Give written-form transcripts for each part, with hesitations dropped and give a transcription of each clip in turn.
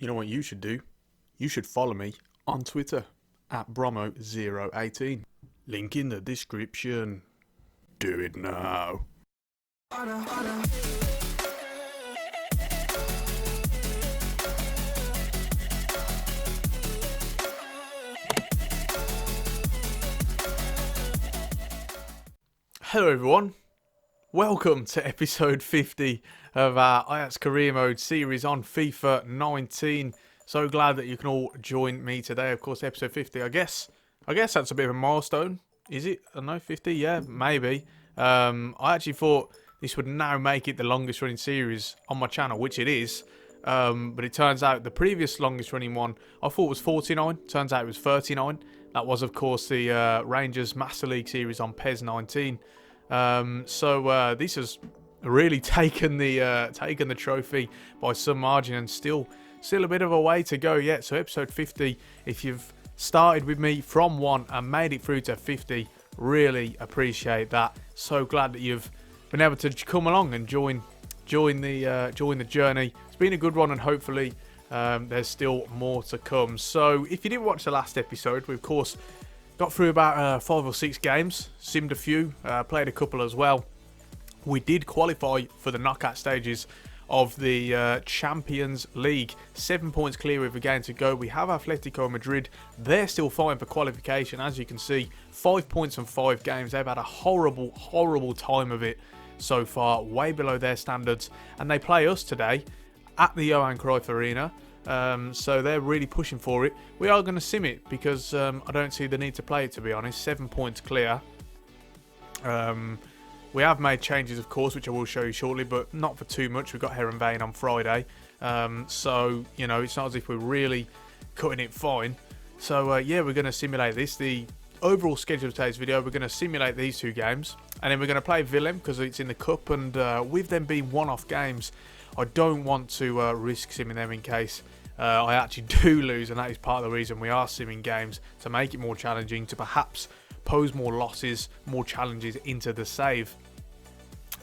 You know what you should do? You should follow me on Twitter at Bromo018. Link in the description. Do it now. Hello everyone, welcome to episode 50 of our Ajax career mode series on FIFA 19. So glad that you can all join me today. Of course, episode 50, I guess that's a bit of a milestone. Is it? I don't know, 50? Yeah, maybe. I actually thought this would now make it the longest running series on my channel, which it is. But it turns out the previous longest running one I thought was 49. Turns out it was 39. That was, of course, the Rangers Master League series on PES 19. So this has really taken the trophy by some margin, and still a bit of a way to go yet. So episode 50, if you've started with me from 1 and made it through to 50, really appreciate that. So glad that you've been able to come along and join the journey. It's been a good one, and hopefully there's still more to come. So if you didn't watch the last episode, we of course got through about 5 or 6 games, simmed a few, played a couple as well. We did qualify for the knockout stages of the Champions League. 7 points clear with a game to go. We have Atletico Madrid. They're still fighting for qualification. As you can see, 5 points from 5 games. They've had a horrible, horrible time of it so far, way below their standards. And they play us today at the Johan Cruyff Arena. So they're really pushing for it. We are going to sim it because I don't see the need to play it, to be honest. 7 points clear. We have made changes, of course, which I will show you shortly, but not for too much. We've got Heerenveen on Friday. So, you know, it's not as if we're really cutting it fine. So, yeah, we're going to simulate this. The overall schedule of today's video, we're going to simulate these 2 games. And then we're going to play Willem because it's in the Cup. And with them being one-off games, I don't want to risk simming them in case I actually do lose. And that is part of the reason we are simming games, to make it more challenging, to perhaps pose more losses, more challenges into the save.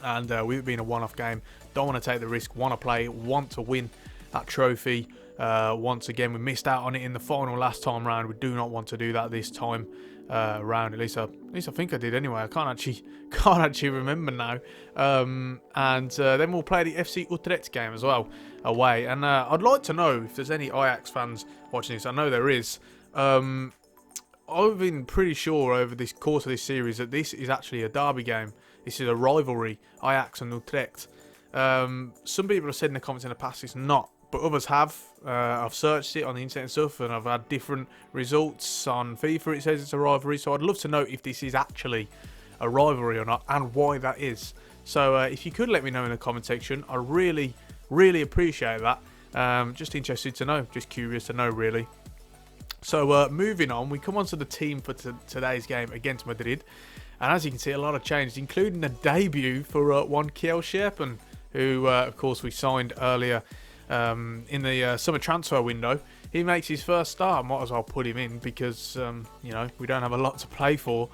And with it being a one-off game, don't want to take the risk, want to play, want to win that trophy. Once again, we missed out on it in the final last time round. We do not want to do that this time round. At least I think I did anyway. I can't actually remember now. And then we'll play the FC Utrecht game as well away. And I'd like to know if there's any Ajax fans watching this. I know there is. I've been pretty sure over this course of this series that this is actually a derby game. This is a rivalry, Ajax and Utrecht. Some people have said in the comments in the past it's not, but others have. I've searched it on the internet and stuff, and I've had different results. On FIFA it says it's a rivalry, so I'd love to know if this is actually a rivalry or not, and why that is. So if you could let me know in the comment section, I really, really appreciate that. Just interested to know, just curious to know really. So moving on, we come on to the team for today's game against Madrid. And as you can see, a lot of changes, including a debut for one Kiel Scherpen, who, of course, we signed earlier in the summer transfer window. He makes his first start. Might as well put him in because, you know, we don't have a lot to play for.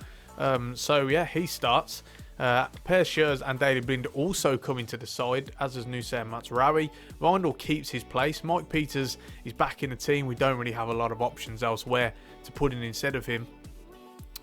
So, yeah, he starts. Per Schurz and Daily Blind also coming to the side, as does Nuse and Matsurawi. Rindle keeps his place. Mike Peters is back in the team. We don't really have a lot of options elsewhere to put in instead of him.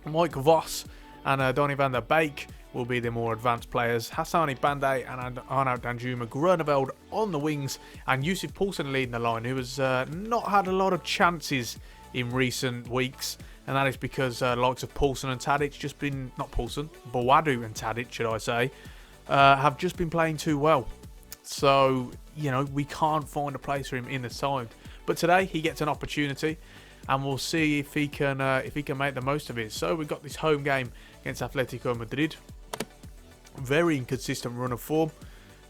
Mike Voss and Donny van der Beek will be the more advanced players. Hassani Bandai and Arnaud Danjuma Grunewald on the wings, and Yusuf Poulsen leading the line, who has not had a lot of chances in recent weeks. And that is because likes of Poulsen and Tadic just been, not Poulsen, Boadu and Tadic, should I say, have just been playing too well. So, you know, we can't find a place for him in the side. But today he gets an opportunity, and we'll see if he can make the most of it. So we've got this home game against Atletico Madrid. Very inconsistent run of form.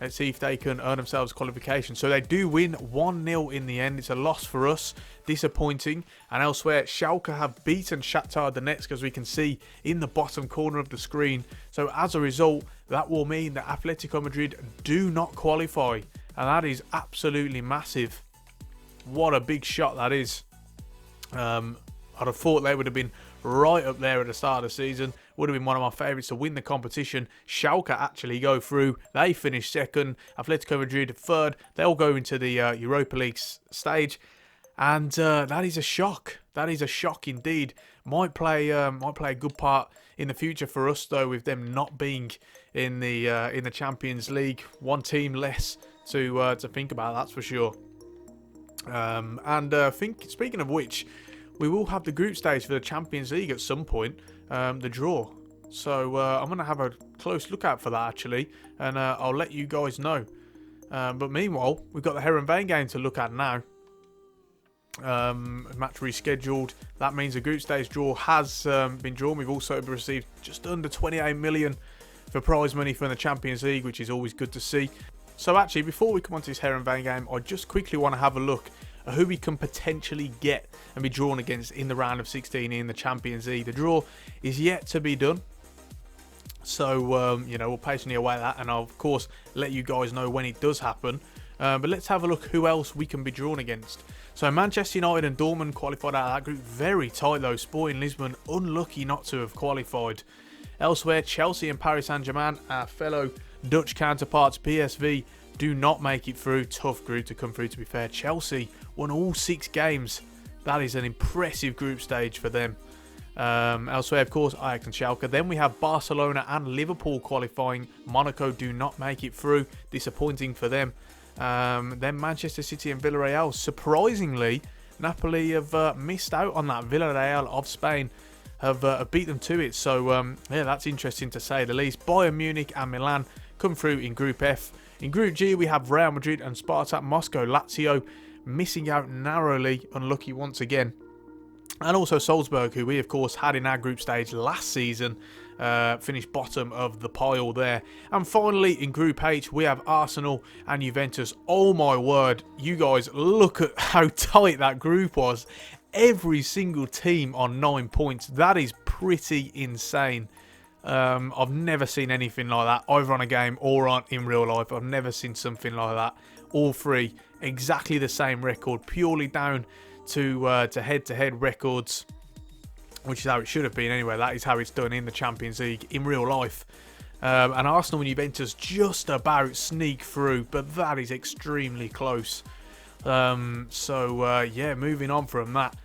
Let's see if they can earn themselves qualification. So they do win 1-0 in the end. It's a loss for us. Disappointing. And elsewhere, Schalke have beaten Shakhtar Donetsk, as we can see in the bottom corner of the screen. So as a result, that will mean that Atletico Madrid do not qualify. And that is absolutely massive. What a big shot that is. I'd have thought they would have been right up there at the start of the season. would have been one of my favourites to win the competition. Schalke actually go through. They finish second. Atletico Madrid third. They'll go into the Europa League stage. And that is a shock. That is a shock indeed. Might play a good part in the future for us, though, with them not being in the Champions League. One team less to think about, that's for sure. Speaking of which, we will have the group stage for the Champions League at some point. The draw. So I'm going to have a close look out for that, actually, and I'll let you guys know. But meanwhile, we've got the Heerenveen game to look at now. Match rescheduled. That means the group stage draw has been drawn. We've also received just under 28 million for prize money from the Champions League, which is always good to see. So actually, before we come on to this Heerenveen game, I just quickly want to have a look at who we can potentially get and be drawn against in the round of 16 in the Champions League. The draw is yet to be done. So, we'll patiently await that, and I'll, of course, let you guys know when it does happen. But let's have a look who else we can be drawn against. So Manchester United and Dortmund qualified out of that group. Very tight though. Sporting Lisbon unlucky not to have qualified. Elsewhere, Chelsea and Paris Saint-Germain, our fellow Dutch counterparts, PSV, do not make it through. Tough group to come through, to be fair. Chelsea won all 6 games. That is an impressive group stage for them. Elsewhere, of course, Ajax and Schalke. Then we have Barcelona and Liverpool qualifying. Monaco do not make it through. Disappointing for them. Then Manchester City and Villarreal. Surprisingly, Napoli have missed out on that. Villarreal of Spain have beat them to it. So, yeah, that's interesting to say the least. Bayern Munich and Milan come through in Group F. In Group G, we have Real Madrid and Spartak Moscow. Lazio missing out narrowly, unlucky once again. And also Salzburg, who we, of course, had in our group stage last season, finished bottom of the pile there. And finally, in Group H, we have Arsenal and Juventus. Oh my word, you guys, look at how tight that group was. Every single team on 9 points. That is pretty insane. I've never seen anything like that, either on a game or in real life. I've never seen something like that. All three, exactly the same record, purely down to head-to-head records, which is how it should have been anyway. That is how it's done in the Champions League in real life. And Arsenal and Juventus just about sneak through, but that is extremely close. Yeah, moving on from that,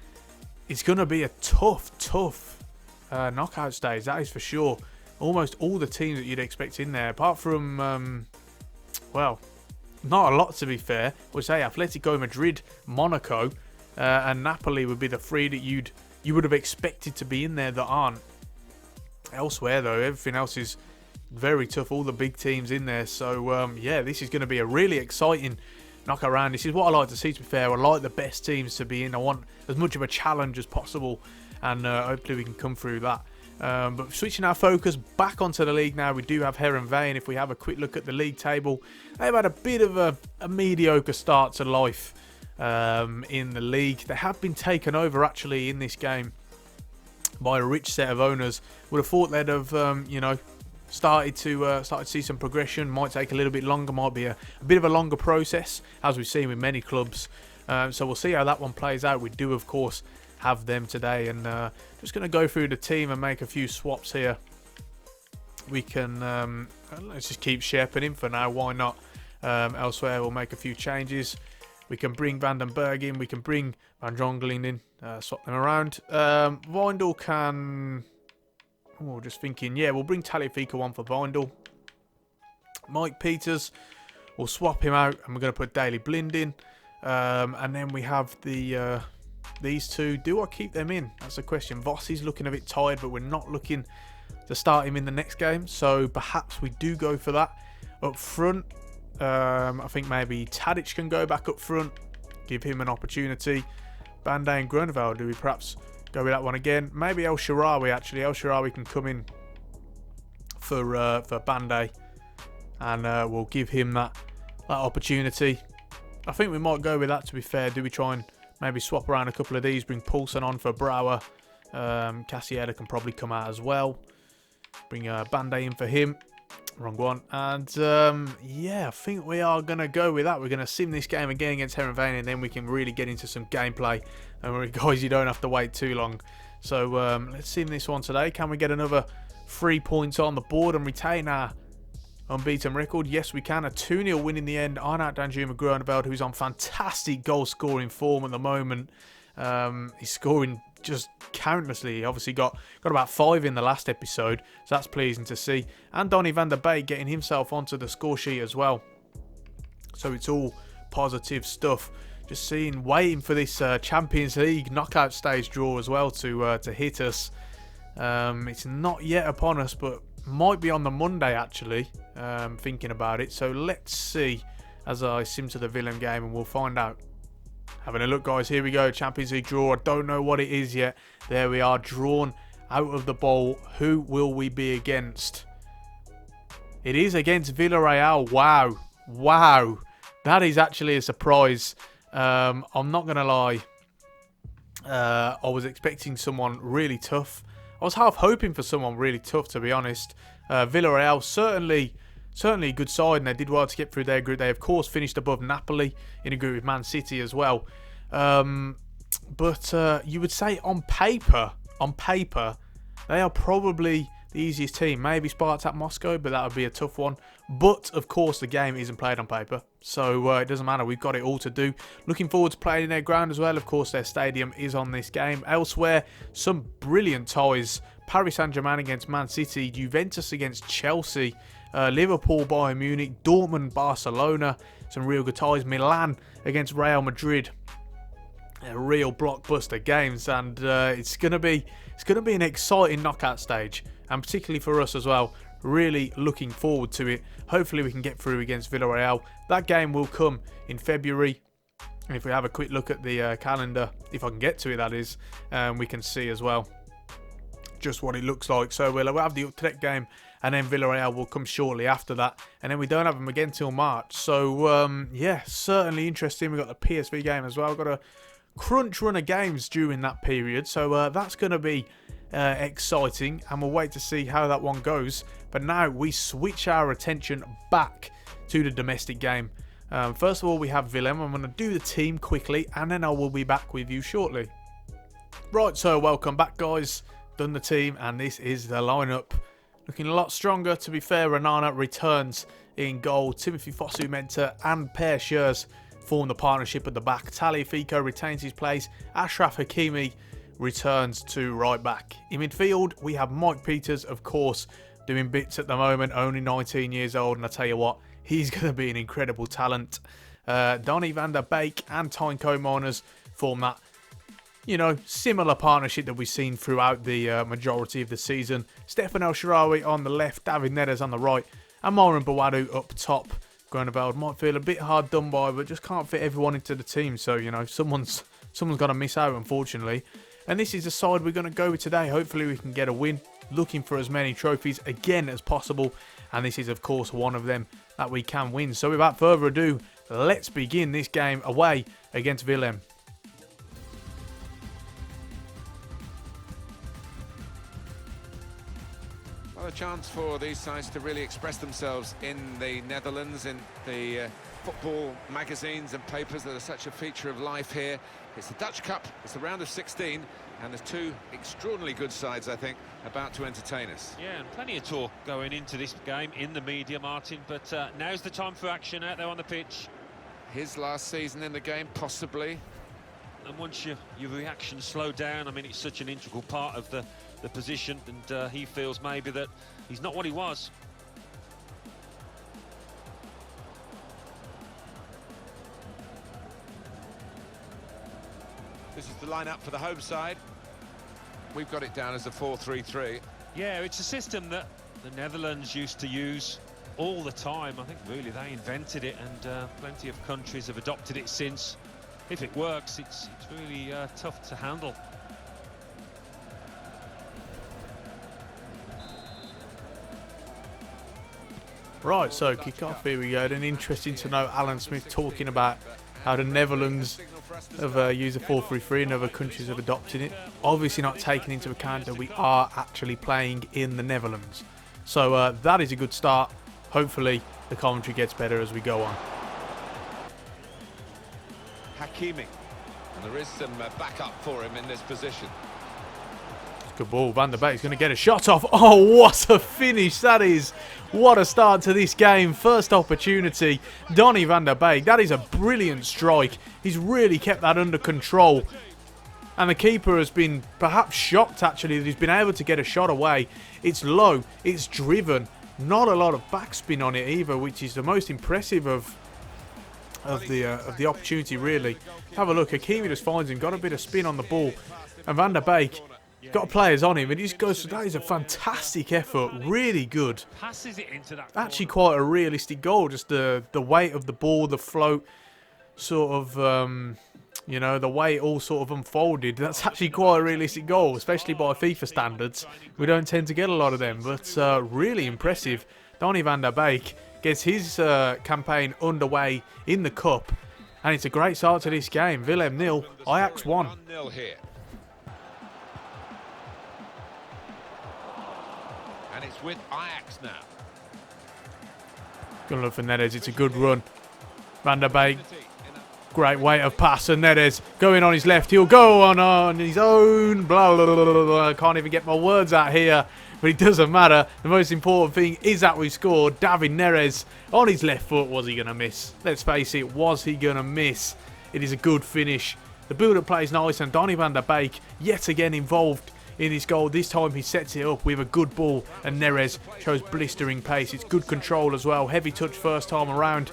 it's going to be a tough knockout stage, that is for sure. Almost all the teams that you'd expect in there, apart from, well, not a lot to be fair. We'll say Atletico Madrid, Monaco, and Napoli would be the 3 that you would have expected to be in there that aren't. Elsewhere, though, everything else is very tough. All the big teams in there. So, yeah, this is going to be a really exciting knockout round. This is what I like to see, to be fair. I like the best teams to be in. I want as much of a challenge as possible, and hopefully we can come through that. But switching our focus back onto the league now, we do have Heerenveen. If we have a quick look at the league table, they've had a bit of a mediocre start to life in the league. They have been taken over actually in this game by a rich set of owners. Would have thought they'd have started to see some progression. Might take a little bit longer, might be a bit of a longer process, as we've seen with many clubs. So we'll see how that one plays out. We do, of course, have them today, and just going to go through the team and make a few swaps here. We can let's just keep Sherpen in for now, why not? Elsewhere we'll make a few changes. We can bring Van den Berg in, we can bring Van Drongelen in, swap them around. Vindel can, just thinking, yeah, we'll bring Tagliafico on for Vindel. Mike Peters, we'll swap him out, and we're going to put Daley Blind in. And then we have these two. Do I keep them in? That's the question. Vossi's looking a bit tired, but we're not looking to start him in the next game, so perhaps we do go for that. Up front, I think maybe Tadic can go back up front, give him an opportunity. Bande and Grunewald, do we perhaps go with that one again? Maybe El Shaarawy, actually. El Shaarawy can come in for Bande, and we'll give him that opportunity. I think we might go with that, to be fair. Do we try and maybe swap around a couple of these, bring Poulsen on for Brouwer. Cassieda can probably come out as well. Bring Bande in for him. Wrong one. And yeah, I think we are going to go with that. We're going to sim this game again against Heerenveen, and then we can really get into some gameplay. And guys, you don't have to wait too long. So let's sim this one today. Can we get another 3 points on the board and retain our unbeaten record? Yes, we can. A 2-0 win in the end. Arnoud Danjuma Groeneveld, who's on fantastic goal-scoring form at the moment. He's scoring just countlessly. He obviously got about 5 in the last episode, so that's pleasing to see. And Donny van der Beek getting himself onto the score sheet as well. So it's all positive stuff. Just waiting for this Champions League knockout stage draw as well to hit us. It's not yet upon us, but might be on the Monday actually, thinking about it. So let's see as I sim to the Willem game and we'll find out. Having a look, guys, here we go, Champions League draw. I don't know what it is yet. There we are, drawn out of the bowl. Who will we be against? It is against Villarreal. Wow, that is actually a surprise. I'm not going to lie, I was expecting someone really tough. I was half hoping for someone really tough, to be honest. Villarreal, certainly a good side, and they did well to get through their group. They, of course, finished above Napoli in a group with Man City as well. But you would say on paper, they are probably the easiest team. Maybe Spartak Moscow, but that would be a tough one. But, of course, the game isn't played on paper, so it doesn't matter. We've got it all to do. Looking forward to playing in their ground as well. Of course, their stadium is on this game. Elsewhere, some brilliant ties. Paris Saint-Germain against Man City, Juventus against Chelsea, Liverpool, Bayern Munich, Dortmund, Barcelona. Some real good ties. Milan against Real Madrid. Real blockbuster games, and it's gonna be an exciting knockout stage, and particularly for us as well. Really looking forward to it. Hopefully we can get through against Villarreal. That game will come in February. And if we have a quick look at the calendar, if I can get to it, that is, we can see as well just what it looks like. So we'll have the Utrecht game, and then Villarreal will come shortly after that, and then we don't have them again till March. So yeah, certainly interesting. We've got the PSV game as well. We've got a crunch run of games during that period, so that's going to be exciting, and we'll wait to see how that one goes. But now we switch our attention back to the domestic game. First of all, we have Willem. I'm going to do the team quickly, and then I will be back with you shortly. Right, so welcome back, guys. Done the team, and this is the lineup. Looking a lot stronger, to be fair. Renana returns in goal. Timothy Fosu-Mensah and Per Schurz form the partnership at the back. Tagliafico retains his place. Achraf Hakimi returns to right back. In midfield, we have Mike Peters, of course, doing bits at the moment, only 19 years old, and I tell you what, he's going to be an incredible talent. Donny van der Beek and Tijn Koopmeiners form that, similar partnership that we've seen throughout the majority of the season. Stefan El Shaarawy on the left, David Neres on the right, and Moran Bawadu up top. Groeneveld might feel a bit hard done by, but just can't fit everyone into the team, so, someone's got to miss out, unfortunately. And this is the side we're going to go with today. Hopefully we can get a win. Looking for as many trophies again as possible. And this is, of course, one of them that we can win. So without further ado, let's begin this game away against Willem. Well, a chance for these sides to really express themselves in the Netherlands, in the football magazines and papers that are such a feature of life here. It's the Dutch Cup, it's the round of 16, and there's two extraordinarily good sides, I think, about to entertain us. Yeah, and plenty of talk going into this game in the media, Martin, but now's the time for action out there on the pitch. His last season in the game, possibly. And once your reactions slow down, I mean, it's such an integral part of the position, and he feels maybe that he's not what he was. This is the lineup for the home side. We've got it down as a 4-3-3. Yeah, it's a system that the Netherlands used to use all the time. I think really they invented it, and plenty of countries have adopted it since. If it works, it's really tough to handle. Right, so kick off, here we go. And interesting to know Alan Smith talking about how the Netherlands have used a 4-3-3 and other countries have adopted it. Obviously not taking into account that we are actually playing in the Netherlands. So that is a good start. Hopefully the commentary gets better as we go on. Hakimi, and there is some backup for him in this position. Good ball. Van der Beek's going to get a shot off. Oh, what a finish that is. What a start to this game. First opportunity. Donny van der Beek. That is a brilliant strike. He's really kept that under control. And the keeper has been perhaps shocked, actually, that he's been able to get a shot away. It's low. It's driven. Not a lot of backspin on it either, which is the most impressive of the opportunity, really. Have a look. Hakimi just finds him. Got a bit of spin on the ball. And Van der Beek got players on him, and he just goes, that is a fantastic effort, really good. Passes it into that Actually quite a realistic goal, just the weight of the ball, the float, sort of, you know, the way it all sort of unfolded. That's actually quite a realistic goal, especially by FIFA standards. We don't tend to get a lot of them, but really impressive. Donny van der Beek gets his campaign underway in the Cup, and it's a great start to this game. Willem 0, Ajax 1. And it's with Ajax now. Gonna look for Neres. It's a good run. Van der Beek. Great weight of pass, and Neres going on his left. He'll go on his own. Blah, blah, blah, blah, blah. I can't even get my words out here, but it doesn't matter. The most important thing is that we scored. David Neres on his left foot. Was he going to miss? Let's face it. Was he going to miss? It is a good finish. The build-up play is nice, and Donny van der Beek yet again involved in his goal. This time he sets it up with a good ball, and Neres shows blistering pace. It's good control as well. Heavy touch first time around.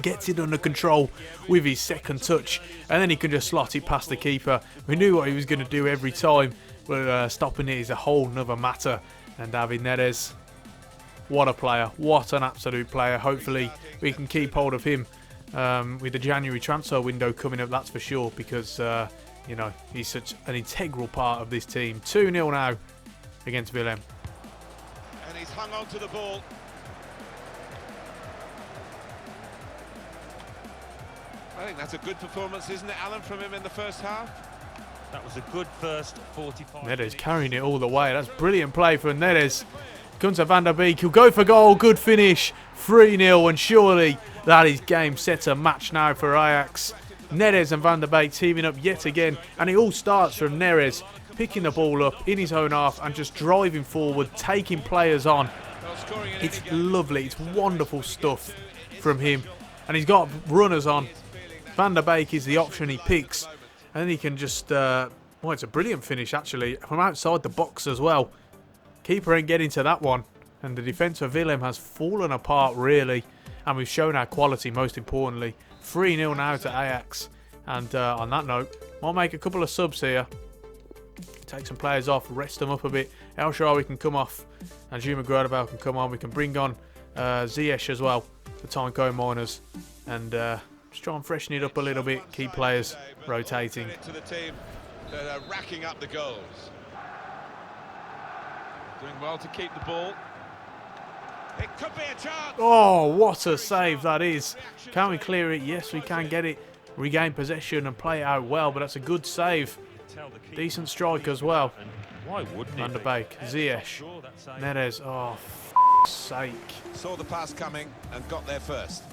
Gets it under control with his second touch, and then he can just slot it past the keeper. We knew what he was going to do every time, but stopping it is a whole nother matter. And David Neres, what a player. What an absolute player. Hopefully we can keep hold of him with the January transfer window coming up, that's for sure, because you know, he's such an integral part of this team. 2-0 now against Willem. And he's hung on to the ball. I think that's a good performance, isn't it, Alan, from him in the first half? That was a good first 45 Neres minutes. carrying it all the way. That's brilliant play for Neres. Comes to Van der Beek. He'll go for goal. Good finish. 3-0, and surely that is game set a match now for Ajax. Neres and Van der Beek teaming up yet again, and it all starts from Neres picking the ball up in his own half and just driving forward, taking players on. It's lovely. It's wonderful stuff from him, and he's got runners on. Van der Beek is the option he picks, and then he can just well, it's a brilliant finish actually from outside the box as well. Keeper ain't getting to that one, and the defence of Willem has fallen apart really, and we've shown our quality most importantly. 3-0 now to Ajax, and on that note, might make a couple of subs here, take some players off, rest them up a bit. El Shaarawy can come off, and Juma Gradabel can come on. We can bring on Ziyech as well, the Tyneco Miners, and just try and freshen it up a little bit, keep players rotating. To the team that are racking up the goals. Doing well to keep the ball. It could be a chance. Oh, what a save that is. Can we clear it? Yes, we can get it. Regain possession and play it out well, but that's a good save. Decent strike as well. Why wouldn't Van der Beek, Ziyech, Neres. Oh, f***'s sake. Saw the pass coming and got there first.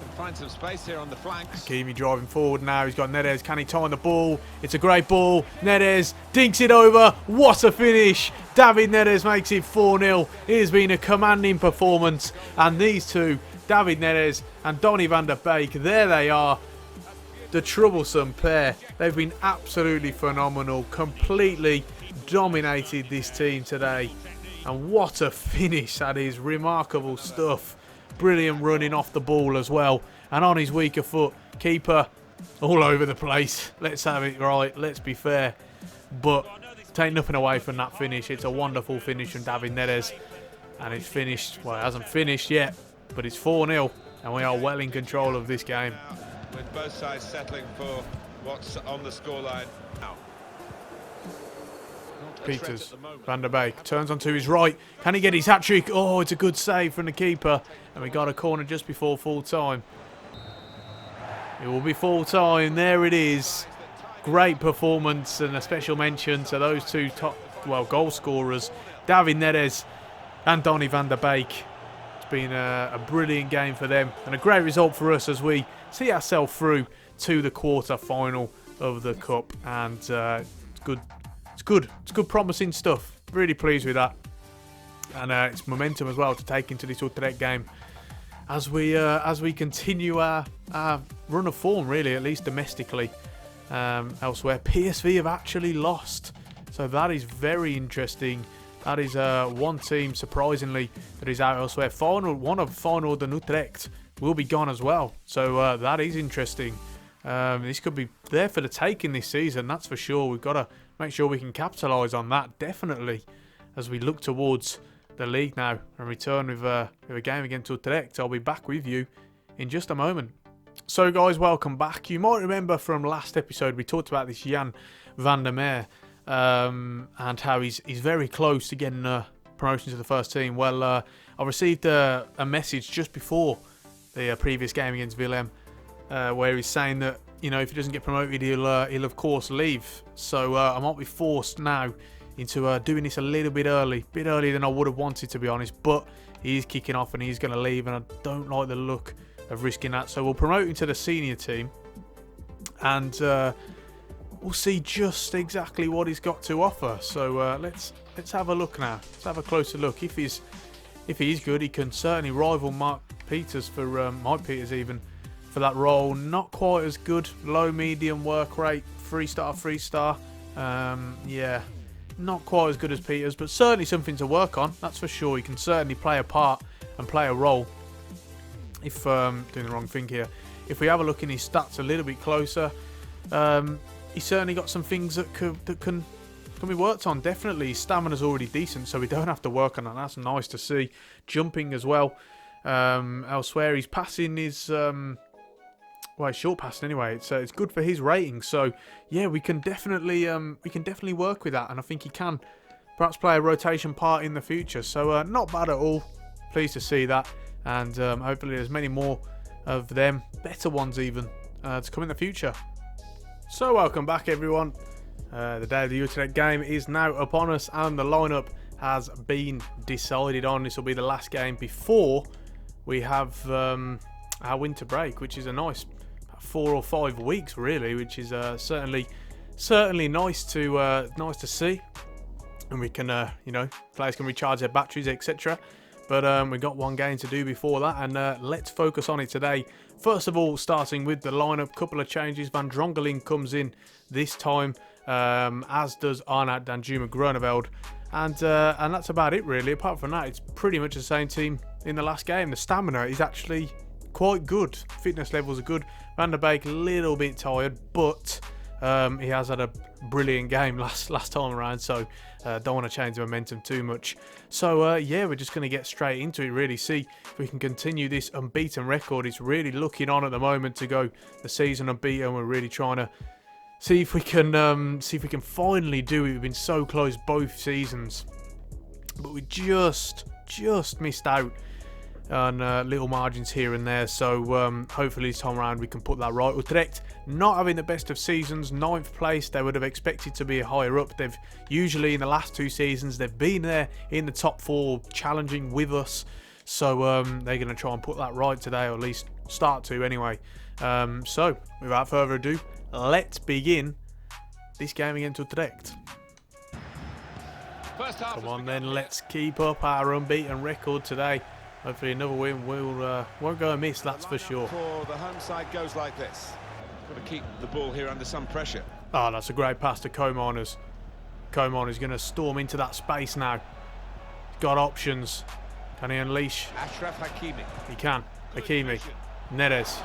Can find some space here on the flanks. Hakimi driving forward now. He's got Neres. Can he time the ball? It's a great ball. Neres dinks it over. What a finish. David Neres makes it 4-0. It has been a commanding performance. And these two, David Neres and Donny van der Beek, there they are. The troublesome pair. They've been absolutely phenomenal. Completely dominated this team today. And what a finish that is. Remarkable stuff. Brilliant running off the ball as well, and on his weaker foot. Keeper all over the place. Let's have it right, let's be fair, but take nothing away from that finish. It's a wonderful finish from David Neres, and it's finished. Well, it hasn't finished yet, but it's 4-0, and we are well in control of this game. With both sides settling for what's on the scoreline now. Peters, Van der Beek turns onto his right. Can he get his hat-trick? Oh, it's a good save from the keeper. And we got a corner just before full time. It will be full time. There it is. Great performance, and a special mention to those two top, well, goal scorers, David Neres and Donny van der Beek. It's been a brilliant game for them, and a great result for us as we see ourselves through to the quarter final of the Cup. And it's good good. It's good, promising stuff. Really pleased with that. And it's momentum as well to take into this Utrecht game as we continue our run of form, really, at least domestically. Elsewhere, PSV have actually lost, so that is very interesting. That is one team, surprisingly, that is out elsewhere. One of Feyenoord and Utrecht will be gone as well, so that is interesting. This could be there for the taking this season, that's for sure. We've got to make sure we can capitalise on that, definitely, as we look towards the league now and return with a game against Utrecht. I'll be back with you in just a moment. So guys, welcome back. You might remember from last episode we talked about this Jan van der Meer and how he's very close to getting promotion to the first team. Well, I received a message just before the previous game against Willem where he's saying that, you know, if he doesn't get promoted, he'll of course leave. So I might be forced now into doing this a little bit earlier than I would have wanted, to be honest. But he's kicking off and he's going to leave, and I don't like the look of risking that. So we'll promote him to the senior team, and we'll see just exactly what he's got to offer. So let's have a look now. Let's have a closer look. If he's good, he can certainly rival Mike Peters even for that role. Not quite as good. Low medium work rate. 3-star. Yeah. Not quite as good as Peters, but certainly something to work on, that's for sure. He can certainly play a part and play a role. If doing the wrong thing here, if we have a look in his stats a little bit closer, he's certainly got some things that can be worked on. Definitely, his stamina's already decent, so we don't have to work on that. That's nice to see. Jumping as well. Elsewhere, his passing is well, he's short passing anyway. It's good for his rating. So yeah, we can definitely work with that, and I think he can perhaps play a rotation part in the future. So not bad at all. Pleased to see that, and hopefully there's many more of them, better ones even, to come in the future. So welcome back, everyone. The day of the Utrecht game is now upon us, and the lineup has been decided on. This will be the last game before we have our winter break, which is a nice 4 or 5 weeks, really, which is certainly nice to see, and we can you know, players can recharge their batteries, etc. But we've got one game to do before that, and let's focus on it today. First of all, starting with the lineup, couple of changes. Van Drongelen comes in this time, as does Arnaud Danjuma Groeneveld, and that's about it, really. Apart from that, it's pretty much the same team in the last game. The stamina is actually quite good. Fitness levels are good. Van der Beek a little bit tired, but he has had a brilliant game last time around, so don't want to change the momentum too much. So yeah, we're just going to get straight into it, really. See if we can continue this unbeaten record. It's really looking on at the moment to go the season unbeaten. We're really trying to see if we can finally do it. We've been so close both seasons, but we just missed out on little margins here and there. So hopefully this time around we can put that right. Utrecht not having the best of seasons, 9th place. They would have expected to be higher up. They've usually, in the last 2 seasons, they've been there in the top 4, challenging with us. So they're going to try and put that right today, or at least start to anyway. So without further ado, let's begin this game against Utrecht. Come on then, let's keep up our unbeaten record today. Hopefully another win won't go amiss, that's for sure. For the home side goes like this. Got to keep the ball here under some pressure. Oh, that's a great pass to Koemaners. Koemaners going to storm into that space now. He's got options. Can he unleash? Achraf Hakimi. He can. Hakimi. Neres.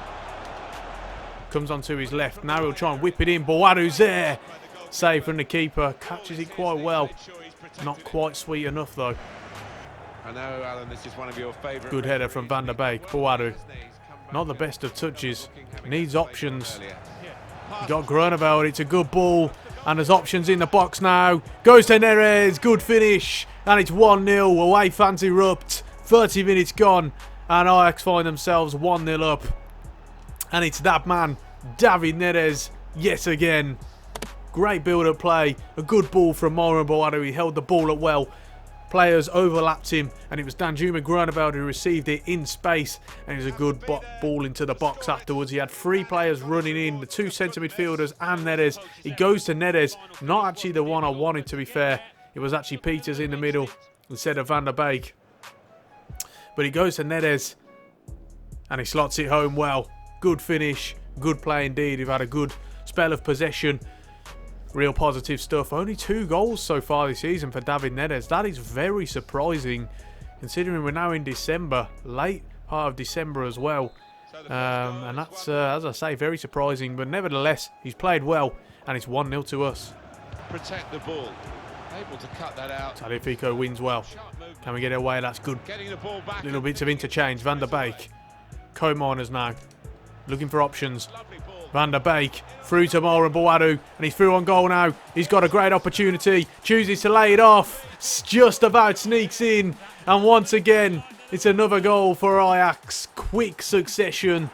Comes onto his left. Now he'll try and whip it in. Boadu's there. Save from the keeper. Catches it quite well. Not quite sweet enough though. I know, Alan, this is one of your favourite. Good header from Van der Beek. Boadu. Not the best of touches. Needs options. Got Groeneveld. It's a good ball. And there's options in the box now. Goes to Neres. Good finish. And it's 1-0. Away fans erupt. 30 minutes gone. And Ajax find themselves 1-0 up. And it's that man, David Neres, yet again. Great build-up play. A good ball from Moran Boadu. He held the ball up well. players overlapped him, and it was Danjuma Groeneveld who received it in space, and it was a good ball into the box afterwards. He had 3 players running in, the 2 centre midfielders and Neres. It goes to Neres, not actually the one I wanted, to be fair. It was actually Peters in the middle instead of Van der Beek. But he goes to Neres, and he slots it home well. Good finish, good play indeed. We've had a good spell of possession. Real positive stuff. Only 2 goals so far this season for David Neres. That is very surprising, considering we're now in December, late part of December as well. And that's, as I say, very surprising. But nevertheless, he's played well, and it's 1-0 to us. Protect the ball. Able to cut that out. Tagliafico wins well. Can we get it away? That's good. Getting the ball back. Little bits of interchange. Van der Beek. Koeman's now looking for options. Van der Beek through to Moran Boadu, and he's through on goal now. He's got a great opportunity. Chooses to lay it off. Just about sneaks in, and once again, it's another goal for Ajax. Quick succession.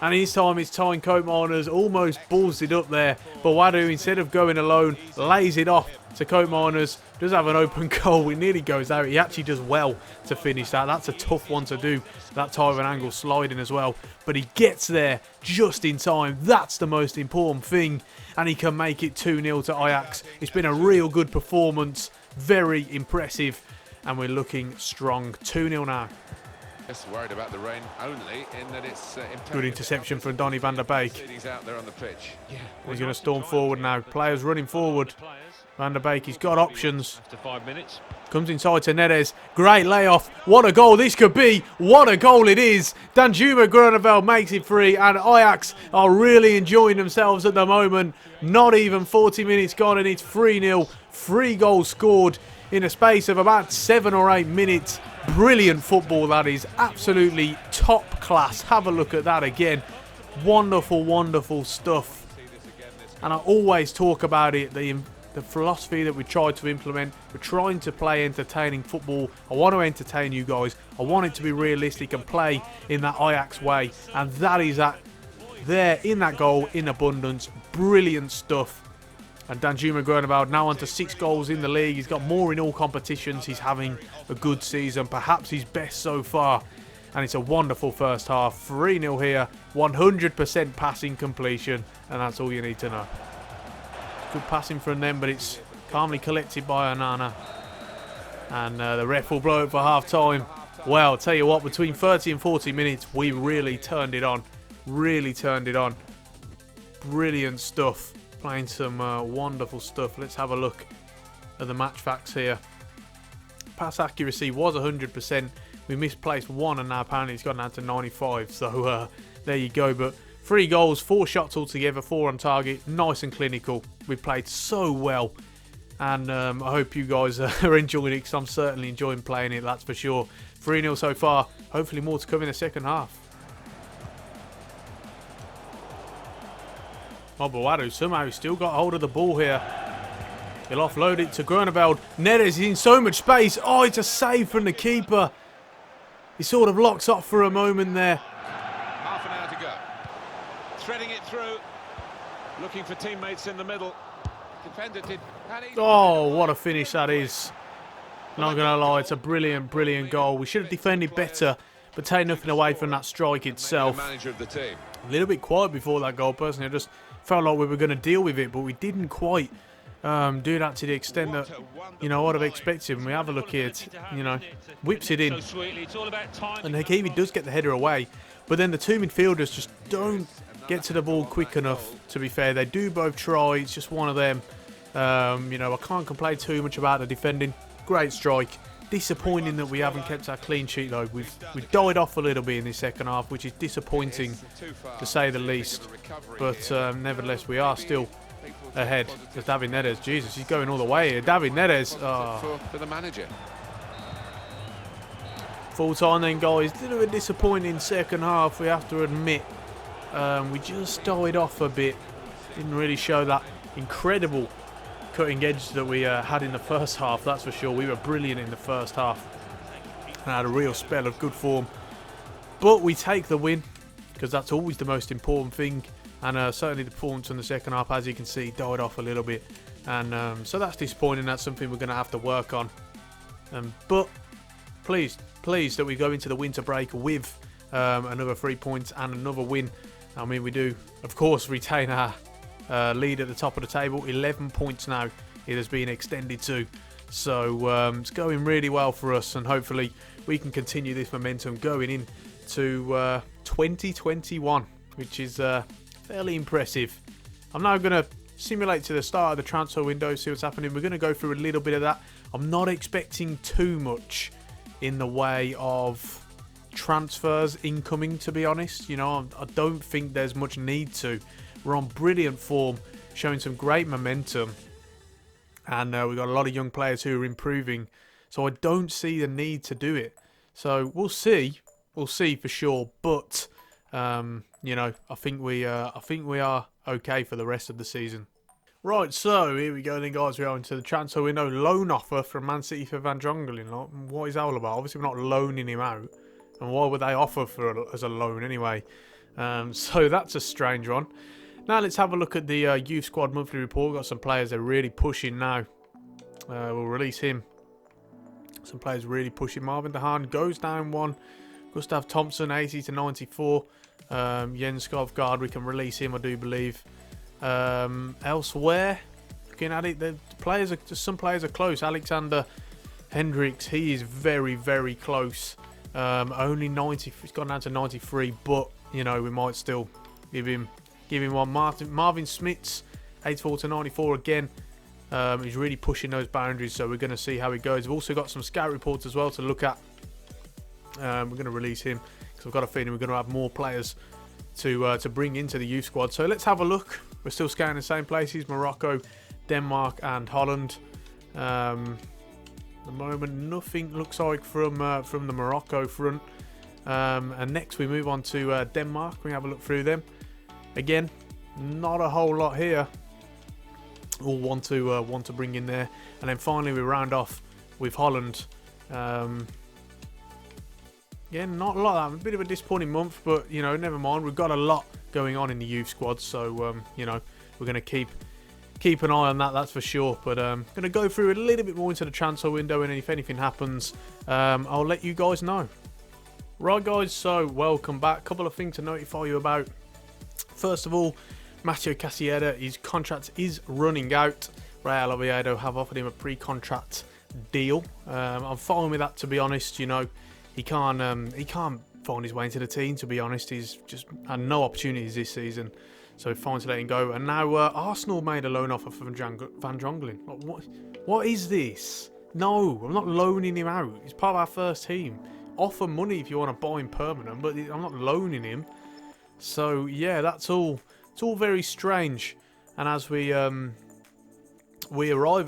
And this time it's tying Koeman almost balls it up there. But Boadu, instead of going alone, lays it off to Koeman. Does have an open goal. It nearly goes out. He actually does well to finish that. That's a tough one to do. That type of an angle sliding as well. But he gets there just in time. That's the most important thing. And he can make it 2-0 to Ajax. It's been a real good performance. Very impressive. And we're looking strong. 2-0 now. Just worried about the rain only in that it's good interception from Donny van der Beek. He's out there on the pitch. Yeah, he's going to storm forward now. Players running forward. Van der Beek, he's got options. After 5 minutes. Comes inside to Neres. Great layoff. What a goal this could be. What a goal it is. Danjuma Groeneveld makes it free, and Ajax are really enjoying themselves at the moment. Not even 40 minutes gone, and it's 3-0. 3 goals scored in a space of about 7 or 8 minutes. Brilliant football, that is. Absolutely top class. Have a look at that again. Wonderful, wonderful stuff. And I always talk about it, the philosophy that we try to implement. We're trying to play entertaining football. I want to entertain you guys. I want it to be realistic and play in that Ajax way. And that is that there in that goal in abundance. Brilliant stuff. And Danjuma Groeneveld now on to 6 goals in the league. He's got more in all competitions. He's having a good season. Perhaps his best so far. And it's a wonderful first half. 3-0 here. 100% passing completion. And that's all you need to know. Good passing from them, but it's calmly collected by Onana. And the ref will blow it for half-time. Well, I'll tell you what, between 30 and 40 minutes, we really turned it on. Really turned it on. Brilliant stuff. Playing some wonderful stuff. Let's have a look at the match facts here. Pass accuracy was 100%. We misplaced 1, and now apparently it's gone down to 95. So there you go. But 3 goals, 4 shots altogether, 4 on target. Nice and clinical. We played so well. And I hope you guys are enjoying it, because I'm certainly enjoying playing it, that's for sure. 3-0 so far. Hopefully more to come in the second half. Oh, Boadu somehow still got hold of the ball here. He'll offload it to Groeneveld. Neres is in so much space. Oh, it's a save from the keeper. He sort of locks up for a moment there. Half an hour to go. Threading it through. Looking for teammates in the middle. Defender did. Oh, what a finish that is. Not going to lie, it's a brilliant, brilliant goal. We should have defended better, but take nothing away from that strike itself. Manager of the team. A little bit quiet before that goal, personally. I just felt like we were going to deal with it, but we didn't quite do that to the extent that, you know, I'd have expected. When we have a look here, you know, whips it in. And Hakimi does get the header away, but then the 2 midfielders just don't get to the ball quick enough, to be fair. They do both try. It's just one of them. You know, I can't complain too much about the defending. Great strike. Disappointing that we haven't kept our clean sheet, though. We've died off a little bit in this second half, which is disappointing, to say the least. But nevertheless, we are still ahead. There's David Neres. Jesus, he's going all the way here. David Neres. Oh. For the manager. Full time then, guys. A little bit disappointing second half, we have to admit. We just died off a bit. Didn't really show that incredible cutting edge that we had in the first half, that's for sure. We were brilliant in the first half and had a real spell of good form. But we take the win, because that's always the most important thing. And certainly the performance in the second half, as you can see, died off a little bit. And so that's disappointing. That's something we're going to have to work on. But pleased that we go into the winter break with another 3 points and another win. I mean, we do, of course, retain our lead at the top of the table. 11 points now it has been extended to. So it's going really well for us, and hopefully we can continue this momentum going into 2021, which is fairly impressive. I'm now going to simulate to the start of the transfer window, see what's happening. We're going to go through a little bit of that. I'm not expecting too much in the way of transfers incoming, to be honest. You know, I don't think there's much need to. We're on brilliant form, showing some great momentum, and we've got a lot of young players who are improving, so I don't see the need to do it. So we'll see for sure, but you know, I think we are okay for the rest of the season. Right, so here we go then, guys. We are into the transfer window. Loan offer from Man City for Van Drongelen. Like, what is that all about? Obviously, we're not loaning him out. And why would they offer as a loan anyway? So that's a strange one. Now let's have a look at the youth squad monthly report. We've got some players they're really pushing now. We'll release him. Some players really pushing. Marvin De Haan goes down one. Gustav Thompson, 80 to 94. Jens Skovgaard, we can release him, I do believe. Elsewhere, looking at it, some players are close. Alexander Hendricks, he is very, very close. Only 90, he's gone down to 93, but you know, we might still give him one. Marvin Smits, 84 to 94 again. He's really pushing those boundaries, so we're going to see how he goes. We've also got some scout reports as well to look at. We're going to release him because I've got a feeling we're going to have more players to bring into the youth squad. So let's have a look. We're still scanning the same places: Morocco, Denmark, and Holland. At the moment, nothing looks like from the Morocco front. And next we move on to Denmark. We have a look through them. Again, not a whole lot here. All want to bring in there, and then finally we round off with Holland. Again, not a lot. A bit of a disappointing month, but you know, never mind. We've got a lot going on in the youth squad, so you know, we're going to keep an eye on that. That's for sure. But going to go through a little bit more into the transfer window, and if anything happens, I'll let you guys know. Right, guys. So welcome back. Couple of things to notify you about. First of all, Matteo Cassiera, his contract is running out. Real Oviedo have offered him a pre-contract deal. I'm fine with that, to be honest. You know, he can't find his way into the team, to be honest. He's just had no opportunities this season, so fine to let him go. And now Arsenal made a loan offer for Van Drongelen. What is this? No, I'm not loaning him out. He's part of our first team. Offer money if you want to buy him permanent, but I'm not loaning him. So yeah, it's all very strange. And as we arrive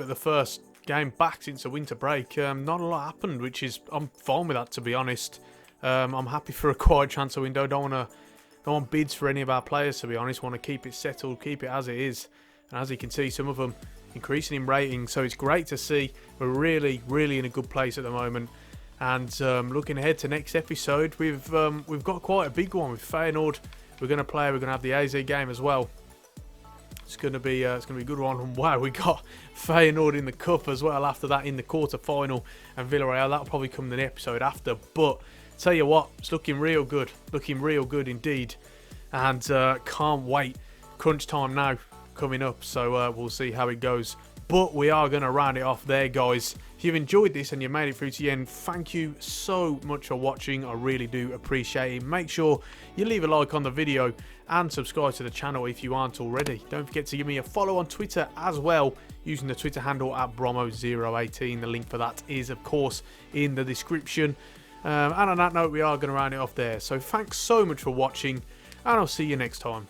at the first game back since the winter break, not a lot happened, which is, I'm fine with that, to be honest. I'm happy for a quiet transfer window. Don't want bids for any of our players, to be honest. Want to keep it settled, keep it as it is. And as you can see, some of them increasing in rating, so it's great to see. We're really, really in a good place at the moment. And looking ahead to next episode, we've got quite a big one with Feyenoord. We're going to have the AZ game as well. It's going to be a good one. And wow, we got Feyenoord in the cup as well. After that, in the quarter final, and Villarreal. That'll probably come in the episode after. But tell you what, it's looking real good indeed. And can't wait. Crunch time now coming up, so we'll see how it goes. But we are going to round it off there, guys. If you've enjoyed this and you made it through to the end, thank you so much for watching. I really do appreciate it. Make sure you leave a like on the video and subscribe to the channel if you aren't already. Don't forget to give me a follow on Twitter as well, using the Twitter handle at Bromo018. The link for that is, of course, in the description. And on that note, we are going to round it off there. So thanks so much for watching, and I'll see you next time.